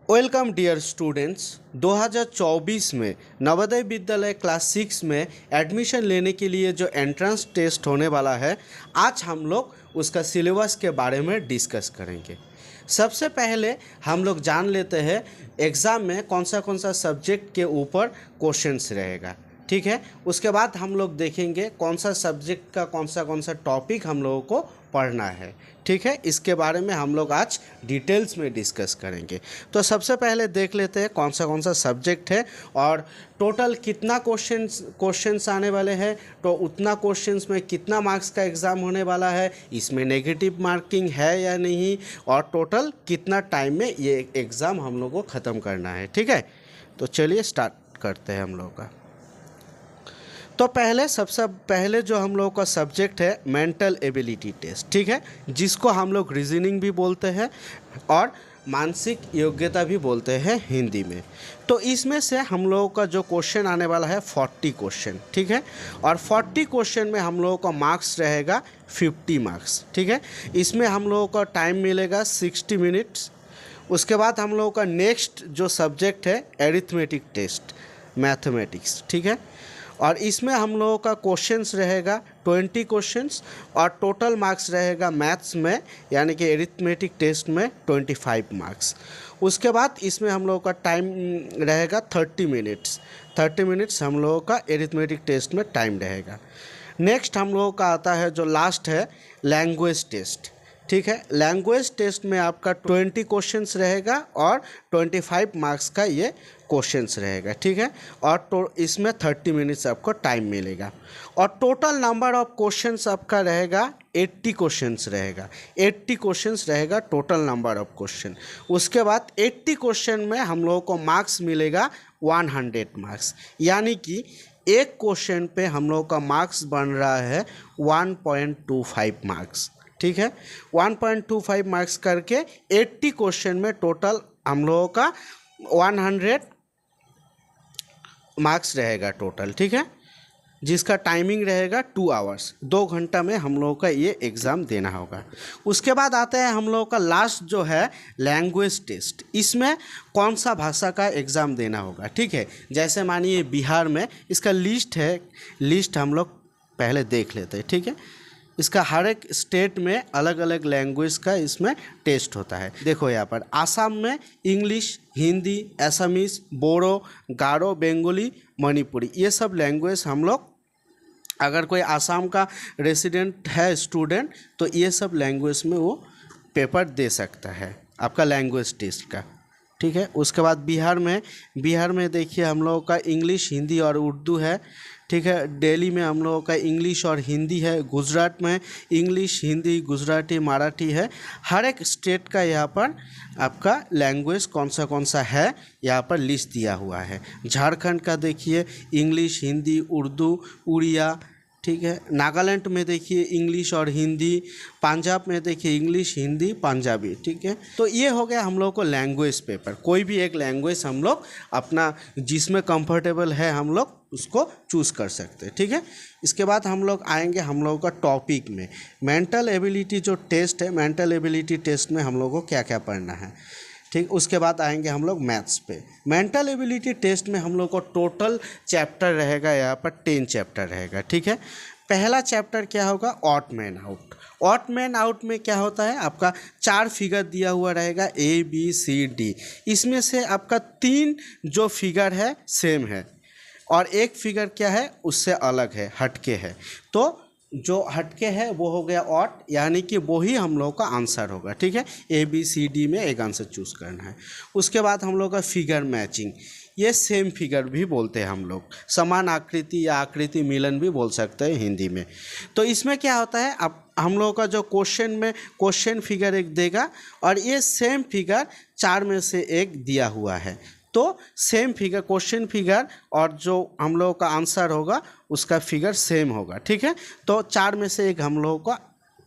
Welcome dear students. 2024 में Navodaya Vidyalaya class 6 में admission लेने के लिए जो एंट्रेंस टेस्ट होने वाला है, आज हम लोग उसका सिलेबस के बारे में डिस्कस करेंगे। सबसे पहले हम लोग जान लेते हैं एग्ज़ाम में कौन सा सब्जेक्ट के ऊपर क्वेश्चंस रहेगा, ठीक है। उसके बाद हम लोग देखेंगे कौन सा सब्जेक्ट का कौन सा टॉपिक हम लोगों को पढ़ना है, ठीक है। इसके बारे में हम लोग आज डिटेल्स में डिस्कस करेंगे। तो सबसे पहले देख लेते हैं कौन सा सब्जेक्ट है और टोटल कितना क्वेश्चंस आने वाले हैं, तो उतना क्वेश्चंस में कितना मार्क्स का एग्ज़ाम होने वाला है, इसमें नेगेटिव मार्किंग है या नहीं, और टोटल कितना टाइम में ये एग्ज़ाम हम लोग को ख़त्म करना है, ठीक है। तो चलिए स्टार्ट करते हैं हम लोग का। तो सबसे पहले जो हम लोगों का सब्जेक्ट है मेंटल एबिलिटी टेस्ट, ठीक है, जिसको हम लोग रीजनिंग भी बोलते हैं और मानसिक योग्यता भी बोलते हैं हिंदी में। तो इसमें से हम लोगों का जो क्वेश्चन आने वाला है 40 क्वेश्चन, ठीक है। और 40 क्वेश्चन में हम लोगों का मार्क्स रहेगा 50 मार्क्स, ठीक है। इसमें हम लोगों का टाइम मिलेगा 60 मिनट्स। उसके बाद हम लोगों का नेक्स्ट जो सब्जेक्ट है एरिथमेटिक टेस्ट, मैथमेटिक्स, ठीक है। और इसमें हम लोगों का क्वेश्चंस रहेगा 20 क्वेश्चंस और टोटल मार्क्स रहेगा मैथ्स में यानी कि एरिथमेटिक टेस्ट में 25 मार्क्स। उसके बाद इसमें हम लोगों का टाइम रहेगा 30 मिनट्स। 30 मिनट्स हम लोगों का एरिथमेटिक टेस्ट में टाइम रहेगा। नेक्स्ट हम लोगों का आता है जो लास्ट है लैंग्वेज टेस्ट, ठीक है। लैंग्वेज टेस्ट में आपका 20 क्वेश्चंस रहेगा और 25 मार्क्स का ये क्वेश्चंस रहेगा, ठीक है। और इसमें 30 मिनट्स आपको टाइम मिलेगा और टोटल नंबर ऑफ क्वेश्चंस आपका रहेगा 80 क्वेश्चंस रहेगा। 80 क्वेश्चंस रहेगा टोटल नंबर ऑफ क्वेश्चन। उसके बाद 80 क्वेश्चन में हम लोगों को मार्क्स मिलेगा 100 मार्क्स, यानी कि एक क्वेश्चन पे हम लोगों का मार्क्स बन रहा है 1.25 मार्क्स, ठीक है। 1.25 मार्क्स करके 80 क्वेश्चन में टोटल हम लोगों का 100 मार्क्स रहेगा टोटल, ठीक है, जिसका टाइमिंग रहेगा 2 आवर्स। 2 घंटा में हम लोगों का ये एग्ज़ाम देना होगा। उसके बाद आता है हम लोगों का लास्ट जो है लैंग्वेज टेस्ट। इसमें कौन सा भाषा का एग्ज़ाम देना होगा, ठीक है। जैसे मानिए बिहार में इसका लिस्ट है, लिस्ट हम लोग पहले देख लेते हैं, ठीक है। इसका हर एक स्टेट में अलग अलग लैंग्वेज का इसमें टेस्ट होता है। देखो यहाँ पर आसाम में इंग्लिश, हिंदी, असमीज, बोडो, गारो, बंगाली, मणिपुरी, ये सब लैंग्वेज हम लोग, अगर कोई आसाम का रेसिडेंट है स्टूडेंट तो ये सब लैंग्वेज में वो पेपर दे सकता है आपका लैंग्वेज टेस्ट का, ठीक है। उसके बाद बिहार में देखिए हम लोगों का इंग्लिश, हिंदी और उर्दू है, ठीक है। दिल्ली में हम लोगों का इंग्लिश और हिंदी है। गुजरात में इंग्लिश, हिंदी, गुजराती, मराठी है। हर एक स्टेट का यहाँ पर आपका लैंग्वेज कौन सा है यहाँ पर लिस्ट दिया हुआ है। झारखंड का देखिए इंग्लिश, हिंदी, उर्दू, उड़िया, ठीक है। नागालैंड में देखिए इंग्लिश और हिंदी। पंजाब में देखिए इंग्लिश, हिंदी, पंजाबी, ठीक है। तो ये हो गया हम लोग को लैंग्वेज पेपर। कोई भी एक लैंग्वेज हम लोग अपना जिसमें कंफर्टेबल है हम लोग उसको चूज़ कर सकते हैं, ठीक है। इसके बाद हम लोग आएंगे हम लोगों का टॉपिक में मेंटल एबिलिटी जो टेस्ट है। मेंटल एबिलिटी टेस्ट में हम लोगों को क्या क्या पढ़ना है, ठीक। उसके बाद आएंगे हम लोग मैथ्स पे। मेंटल एबिलिटी टेस्ट में हम लोग को टोटल चैप्टर रहेगा यहाँ पर 10 चैप्टर रहेगा, ठीक है। पहला चैप्टर क्या होगा, odd man out. Odd man out में क्या होता है, आपका 4 फिगर दिया हुआ रहेगा ABCD। इसमें से आपका 3 जो फिगर है सेम है और एक फिगर क्या है उससे अलग है, हटके है। तो जो हटके है वो हो गया ऑड, यानी कि वही हम लोग का आंसर होगा, ठीक है। ABCD में एक आंसर चूज़ करना है। उसके बाद हम लोग का फिगर मैचिंग, ये सेम फिगर भी बोलते हैं हम लोग, समान आकृति या आकृति मिलन भी बोल सकते हैं हिंदी में। तो इसमें क्या होता है, अब हम लोगों का जो क्वेश्चन फिगर एक देगा और ये सेम फिगर 4 में से एक दिया हुआ है। तो सेम फिगर, क्वेश्चन फिगर और जो हम लोगों का आंसर होगा उसका फिगर सेम होगा, ठीक है। तो 4 में से एक हम लोगों का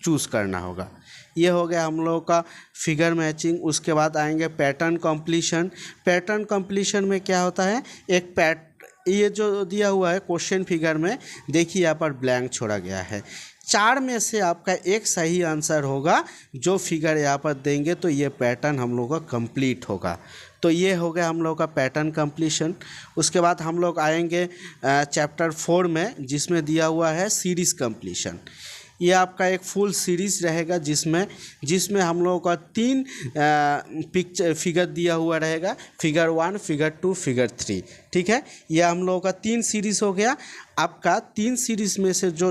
चूज़ करना होगा। ये हो गया हम लोगों का फिगर मैचिंग। उसके बाद आएंगे पैटर्न कंप्लीशन। पैटर्न कंप्लीशन में क्या होता है, ये जो दिया हुआ है क्वेश्चन फिगर में देखिए यहाँ पर ब्लैंक छोड़ा गया है। 4 में से आपका एक सही आंसर होगा जो फिगर यहाँ पर देंगे तो ये पैटर्न हम लोग का कंप्लीट होगा। तो ये हो गया हम लोग का पैटर्न कंप्लीशन। उसके बाद हम लोग आएंगे चैप्टर 4 में, जिसमें दिया हुआ है सीरीज़ कंप्लीशन। ये आपका एक फुल सीरीज़ रहेगा जिसमें हम लोगों का 3 पिक्चर फिगर दिया हुआ रहेगा, फिगर 1, फिगर 2, फिगर 3। ठीक है, ये हम लोगों का 3 सीरीज़ हो गया। आपका 3 सीरीज़ में से जो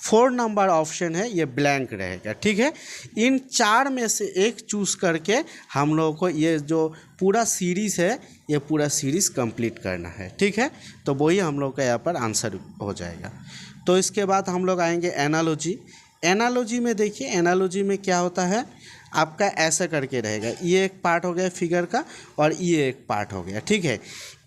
4 नंबर ऑप्शन है ये ब्लैंक रहेगा। ठीक है, इन 4 में से एक चूज़ करके हम लोगों को ये जो पूरा सीरीज़ है ये पूरा सीरीज़ कंप्लीट करना है। ठीक है, तो वही हम लोग का यहाँ पर आंसर हो जाएगा। तो इसके बाद हम लोग आएंगे एनालॉजी। एनालॉजी में देखिए, एनालॉजी में क्या होता है, आपका ऐसा करके रहेगा, ये एक पार्ट हो गया फिगर का और ये एक पार्ट हो गया। ठीक है,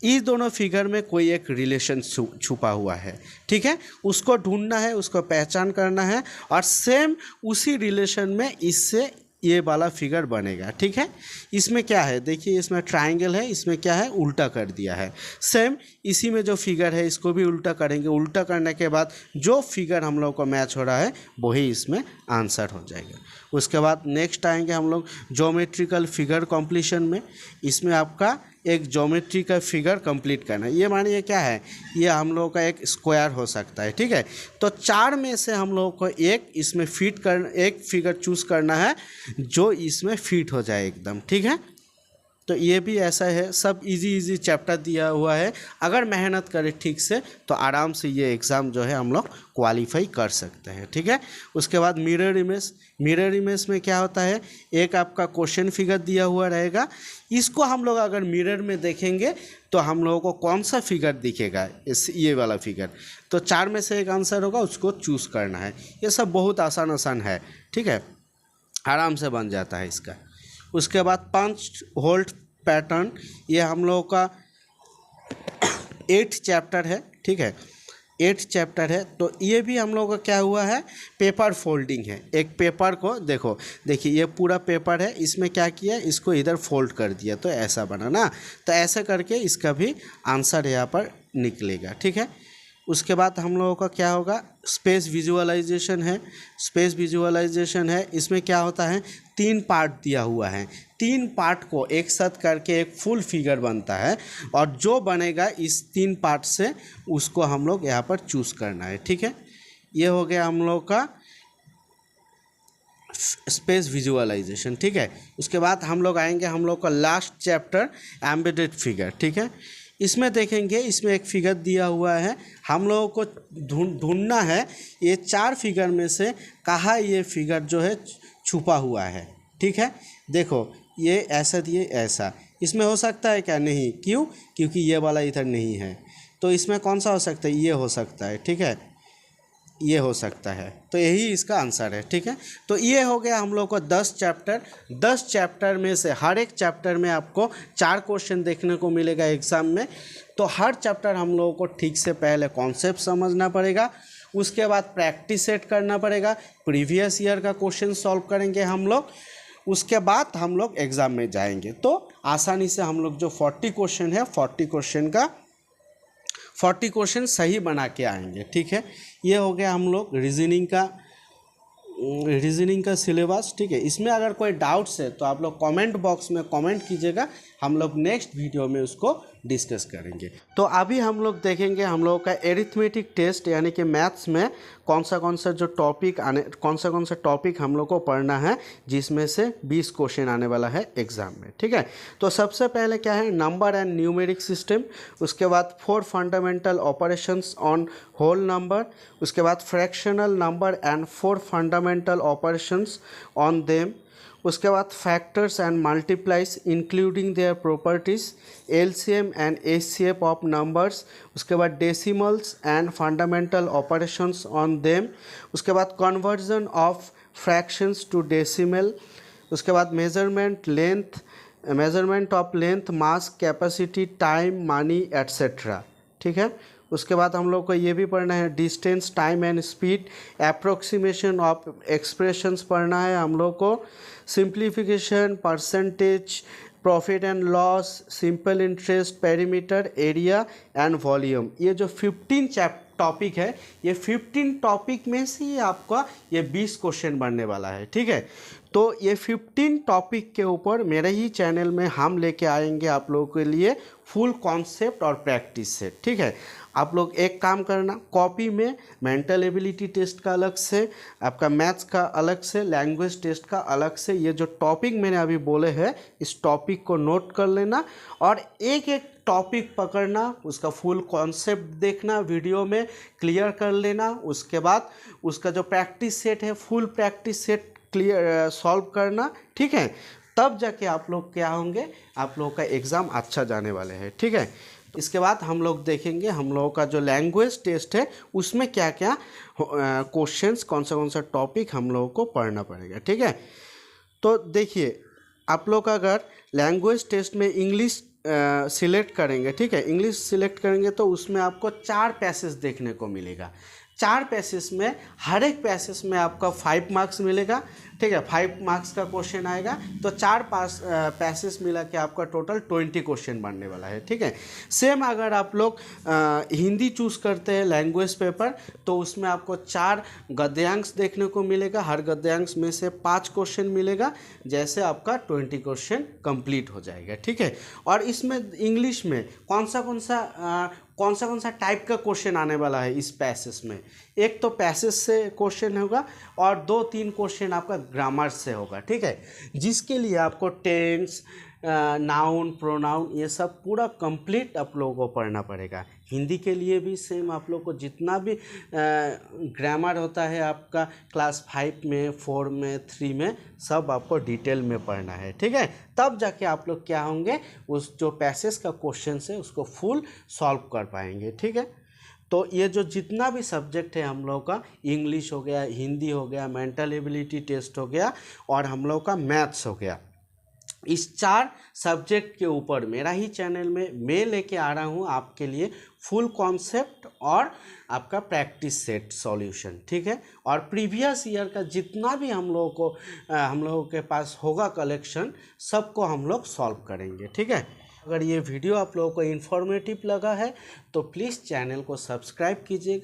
इस दोनों फिगर में कोई एक रिलेशन छुपा हुआ है। ठीक है, उसको ढूंढना है, उसको पहचान करना है और सेम उसी रिलेशन में इससे ये वाला फिगर बनेगा। ठीक है, इसमें क्या है देखिए, इसमें ट्रायंगल है, इसमें क्या है उल्टा कर दिया है। सेम इसी में जो फिगर है इसको भी उल्टा करेंगे, उल्टा करने के बाद जो फिगर हम लोग को मैच हो रहा है वही इसमें आंसर हो जाएगा। उसके बाद नेक्स्ट आएंगे हम लोग ज्योमेट्रिकल फिगर कॉम्प्लीशन में। इसमें आपका एक ज्योमेट्री का फिगर कंप्लीट करना है। ये मानिए क्या है, ये हम लोगों का एक स्क्वायर हो सकता है। ठीक है, तो 4 में से हम लोगों को एक इसमें एक फिगर चूज़ करना है जो इसमें फिट हो जाए एकदम। ठीक है, तो ये भी ऐसा है, सब इजी चैप्टर दिया हुआ है। अगर मेहनत करें ठीक से तो आराम से ये एग्ज़ाम जो है हम लोग क्वालिफाई कर सकते हैं। ठीक है, उसके बाद मिरर इमेज में क्या होता है, एक आपका क्वेश्चन फिगर दिया हुआ रहेगा। इसको हम लोग अगर मिरर में देखेंगे तो हम लोगों को कौन सा फिगर दिखेगा, ये वाला फिगर। तो 4 में से एक आंसर होगा, उसको चूज़ करना है। ये सब बहुत आसान है। ठीक है, आराम से बन जाता है इसका। उसके बाद पंच होल्ड पैटर्न, ये हम लोगों का 8 चैप्टर है। ठीक है, 8 चैप्टर है। तो ये भी हम लोगों का क्या हुआ है, पेपर फोल्डिंग है। एक पेपर को देखिए ये पूरा पेपर है, इसमें क्या किया, इसको इधर फोल्ड कर दिया तो ऐसा बना ना। तो ऐसे करके इसका भी आंसर यहाँ पर निकलेगा। ठीक है, उसके बाद हम लोगों का क्या होगा, स्पेस विजुअलाइजेशन है। इसमें क्या होता है, 3 पार्ट दिया हुआ है, 3 पार्ट को एक साथ करके एक फुल फिगर बनता है और जो बनेगा इस 3 पार्ट से उसको हम लोग यहाँ पर चूज़ करना है। ठीक है, ये हो गया हम लोग का स्पेस विजुअलाइजेशन। ठीक है, उसके बाद हम लोग आएंगे हम लोग का लास्ट चैप्टर एम्बेडेड फिगर। ठीक है, इसमें देखेंगे, इसमें एक फिगर दिया हुआ है, हम लोगों को ढूंढना है ये 4 फिगर में से कहाँ ये फिगर जो है छुपा हुआ है। ठीक है, देखो ये ऐसा दिए ऐसा, इसमें हो सकता है क्या, नहीं, क्यों, क्योंकि ये वाला इधर नहीं है। तो इसमें कौन सा हो सकता है, ये हो सकता है। ठीक है, ये हो सकता है, तो यही इसका आंसर है। ठीक है, तो ये हो गया हम लोग को 10 चैप्टर में से हर एक चैप्टर में आपको 4 क्वेश्चन देखने को मिलेगा एग्ज़ाम में। तो हर चैप्टर हम लोगों को ठीक से पहले कॉन्सेप्ट समझना पड़ेगा, उसके बाद प्रैक्टिस सेट करना पड़ेगा, प्रीवियस ईयर का क्वेश्चन सॉल्व करेंगे हम लोग, उसके बाद हम लोग एग्ज़ाम में जाएंगे। तो आसानी से हम लोग जो 40 क्वेश्चन है 40 क्वेश्चन सही बना के आएंगे। ठीक है, ये हो गया हम लोग रीजनिंग का सिलेबस। ठीक है, इसमें अगर कोई डाउट्स है तो आप लोग कमेंट बॉक्स में कमेंट कीजिएगा, हम लोग नेक्स्ट वीडियो में उसको डिस्कस करेंगे। तो अभी हम लोग देखेंगे हम लोग का एरिथमेटिक टेस्ट यानी कि मैथ्स में कौन सा टॉपिक हम लोग को पढ़ना है, जिसमें से 20 क्वेश्चन आने वाला है एग्ज़ाम में। ठीक है, तो सबसे पहले क्या है, नंबर एंड न्यूमेरिक सिस्टम, उसके बाद 4 fundamental operations on whole number, उसके बाद fractional number and 4 fundamental operations on them, उसके बाद factors and multiplies including their properties, LCM and HCF of numbers, उसके बाद decimals and fundamental operations on them, उसके बाद conversion of fractions to decimal, उसके बाद measurement of length, mass, capacity, time, money etcetera. ठीक है, उसके बाद हम लोग को ये भी पढ़ना है distance, time and speed, approximation of expressions पढ़ना है हम लोग को, simplification, percentage, profit and loss, simple interest, perimeter, area and volume. ये जो 15 टॉपिक है, ये 15 टॉपिक में से ही आपका ये 20 क्वेश्चन बनने वाला है। ठीक है, तो ये 15 टॉपिक के ऊपर मेरे ही चैनल में हम लेके आएंगे आप लोगों के लिए फुल कॉन्सेप्ट और प्रैक्टिस सेट, ठीक है। आप लोग एक काम करना, कॉपी में मेंटल एबिलिटी टेस्ट का अलग से, आपका मैथ्स का अलग से, लैंग्वेज टेस्ट का अलग से, ये जो टॉपिक मैंने अभी बोले हैं इस टॉपिक को नोट कर लेना और एक एक टॉपिक पकड़ना, उसका फुल कॉन्सेप्ट देखना, वीडियो में क्लियर कर लेना। उसके बाद उसका जो प्रैक्टिस सेट है full practice set clear solve करना, ठीक है। तब जाके आप लोग क्या होंगे, आप लोगों का एग्ज़ाम अच्छा जाने वाले हैं, ठीक है। इसके बाद हम लोग देखेंगे हम लोगों का जो लैंग्वेज टेस्ट है उसमें क्या क्या क्वेश्चंस, कौन सा टॉपिक हम लोगों को पढ़ना पड़ेगा, ठीक है। तो देखिए आप लोग अगर लैंग्वेज टेस्ट में इंग्लिश सिलेक्ट करेंगे, ठीक है, इंग्लिश सिलेक्ट करेंगे तो उसमें आपको 4 पैसेज देखने को मिलेगा। 4 पैसेज में हर एक पैसेज में आपका 5 मार्क्स मिलेगा, ठीक है। 5 मार्क्स का क्वेश्चन आएगा तो 4 पैसेज मिला के आपका टोटल 20 क्वेश्चन बनने वाला है, ठीक है। सेम अगर आप लोग हिंदी चूज़ करते हैं लैंग्वेज पेपर तो उसमें आपको 4 गद्यांश देखने को मिलेगा, हर गद्यांश में से 5 क्वेश्चन मिलेगा, जैसे आपका 20 क्वेश्चन कंप्लीट हो जाएगा, ठीक है। और इसमें इंग्लिश में कौन सा टाइप का क्वेश्चन आने वाला है इस पैसेज में, एक तो पैसेज से क्वेश्चन होगा और 2-3 क्वेश्चन आपका ग्रामर से होगा, ठीक है। जिसके लिए आपको टेंस, नाउन, प्रोनाउन ये सब पूरा कंप्लीट आप लोगों को पढ़ना पड़ेगा। हिंदी के लिए भी सेम आप लोग को जितना भी ग्रामर होता है आपका क्लास 5 में, 4 में, 3 में, सब आपको डिटेल में पढ़ना है, ठीक है। तब जाके आप लोग क्या होंगे, उस जो पैसेज का क्वेश्चन है उसको फुल सॉल्व कर पाएंगे, ठीक है। तो ये जो जितना भी सब्जेक्ट है हम लोग का, इंग्लिश हो गया, हिंदी हो गया, मेंटल एबिलिटी टेस्ट हो गया और हम लोग का मैथ्स हो गया, इस 4 सब्जेक्ट के ऊपर मेरा ही चैनल में मैं लेके आ रहा हूँ आपके लिए फुल कॉन्सेप्ट और आपका प्रैक्टिस सेट सॉल्यूशन, ठीक है। और प्रीवियस ईयर का जितना भी हम लोगों के पास होगा कलेक्शन, सबको हम लोग सॉल्व करेंगे, ठीक है। अगर ये वीडियो आप लोगों को इन्फॉर्मेटिव लगा है तो प्लीज़ चैनल को सब्सक्राइब कीजिएगा।